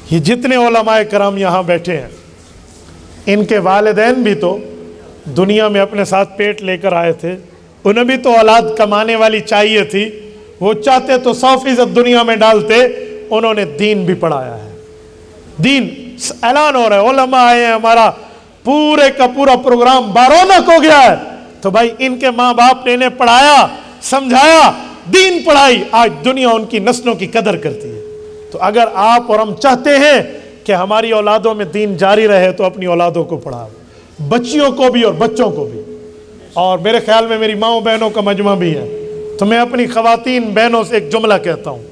ये जितने उलमाए कराम यहाँ बैठे हैं, इनके वालिदैन भी तो दुनिया में अपने साथ पेट लेकर आए थे, उन्हें भी तो औलाद कमाने वाली चाहिए थी। वो चाहते तो 100% दुनिया में डालते। उन्होंने दीन भी पढ़ाया है। दीन ऐलान हो रहा है, उलमा आए हैं, हमारा पूरे का पूरा प्रोग्राम बारौनक हो गया है। तो भाई इनके माँ बाप ने इन्हें पढ़ाया, समझाया, दीन पढ़ाई, आज दुनिया उनकी नस्लों की कदर करती है। तो अगर आप और हम चाहते हैं कि हमारी औलादों में दीन जारी रहे तो अपनी औलादों को पढ़ाओ, बच्चियों को भी और बच्चों को भी। और मेरे ख्याल में मेरी माओ बहनों का मजमा भी है, तो मैं अपनी ख़वातीन बहनों से एक जुमला कहता हूँ,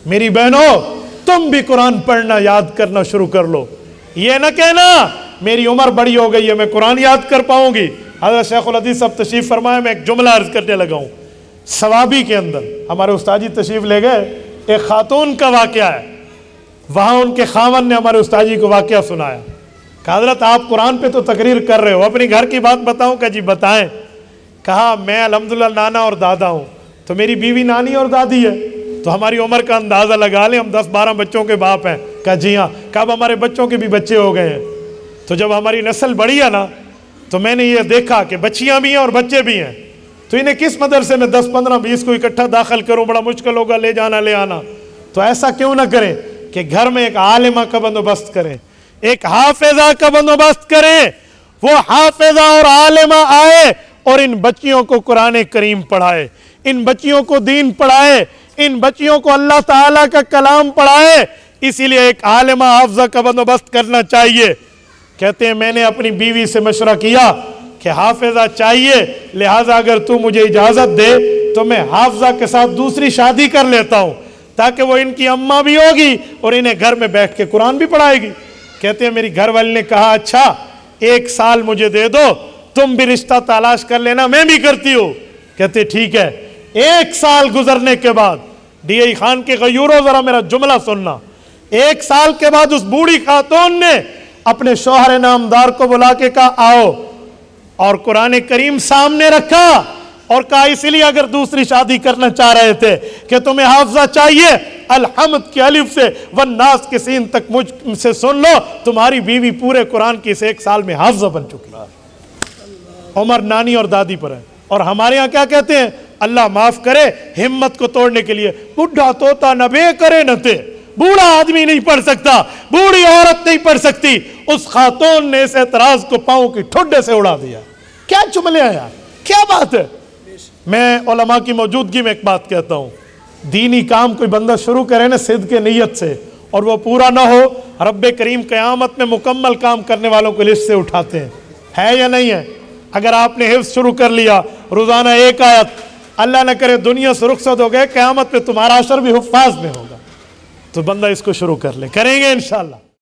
मेरी बहनों तुम भी कुरान पढ़ना याद करना शुरू कर लो। ये ना कहना मेरी उम्र बड़ी हो गई है, मैं कुरान याद कर पाऊंगी। हज़रत शेखुल हदीस साहब तशरीफ़ फरमाए, मैं एक जुमला अर्ज करने लगा हूँ। सवाबी के अंदर हमारे उस्ताद जी तशरीफ़ ले गए, एक खातून का वाक़या है, वहाँ उनके खावन ने हमारे उस्ताद जी को वाक़या सुनाया। कहा हज़रत आप कुरान पे तो तकरीर कर रहे हो, अपनी घर की बात बताऊँ? का जी बताएं। कहा मैं अल्हम्दुलिल्लाह नाना और दादा हूँ, तो मेरी बीवी नानी और दादी है, तो हमारी उम्र का अंदाज़ा लगा लें, हम 10-12 बच्चों के बाप हैं। कहा जी हाँ। कब हमारे बच्चों के भी बच्चे हो गए हैं। तो जब हमारी नस्ल बढ़ी है ना, तो मैंने ये देखा कि बच्चियाँ भी हैं और बच्चे भी हैं, तो इन्हें किस मदरसे में 10, 15, 20 को इकट्ठा दाखिल करूँ, बड़ा मुश्किल होगा ले जाना ले आना। तो ऐसा क्यों ना करें कि घर में एक आलिमा का बंदोबस्त करें, एक हाफिजा का बंदोबस्त करें। वो हाफिजा और आलिमा आए और इन बच्चियों को कुरान करीम पढ़ाए, इन बच्चियों को दीन पढ़ाए, इन बच्चियों को अल्लाह ताला का कलाम पढ़ाए। इसीलिए एक आलिमा हाफिजा का बंदोबस्त करना चाहिए। कहते हैं मैंने अपनी बीवी से मशवरा किया कि हाफिजा चाहिए, लिहाजा अगर तू मुझे इजाज़त दे तो मैं हाफिजा के साथ दूसरी शादी कर लेता हूँ, ताकि वो इनकी अम्मा भी होगी और इन्हें घर में बैठ के कुरान भी पढ़ाएगी। कहते हैं मेरी घर वाली ने कहा अच्छा 1 साल मुझे दे दो, तुम भी रिश्ता तलाश कर लेना, मैं भी करती हूँ। कहते ठीक है। 1 साल गुजरने के बाद, DI खान के गयूरों जरा मेरा जुमला सुनना, 1 साल के बाद उस बूढ़ी खातून ने अपने शौहर नामदार को बुला के कहा आओ, और कुरान करीम सामने रखा और कहा इसलिए अगर दूसरी शादी करना चाह रहे थे कि तुम्हें हाफिजा चाहिए, अलहमद के अलिफ से वन्नास के सीन तक मुझसे सुन लो, तुम्हारी बीवी पूरे कुरान की इस 1 साल में हाफिजा बन चुकी है। उमर नानी और दादी पर है। और हमारे यहाँ क्या कहते हैं, अल्लाह माफ करे, हिम्मत को तोड़ने के लिए बुढ़ा तोता नबे करे न थे। बूढ़ा आदमी नहीं पढ़ सकता, बूढ़ी औरत नहीं पढ़ सकती। उस खातून ने इस एतराज को पांव की ठुड्डे से उड़ा दिया। क्या जुमले हैं यार, क्या बात है। मैं उलमा की मौजूदगी में एक बात कहता हूँ, दीनी काम कोई बंदा शुरू करे ना सिद्क के नीयत से और वो पूरा ना हो, रब्बे करीम क़यामत में मुकम्मल काम करने वालों को लिस्ट से उठाते हैं। है या नहीं है? अगर आपने हिफ्ज़ शुरू कर लिया, रोज़ाना 1 आयत, अल्लाह न करे दुनिया से रुखसत हो गए, क़यामत में तुम्हारा अशर भी हुफ़ाज़ में होगा। तो बंदा इसको शुरू कर ले, करेंगे इंशाअल्लाह।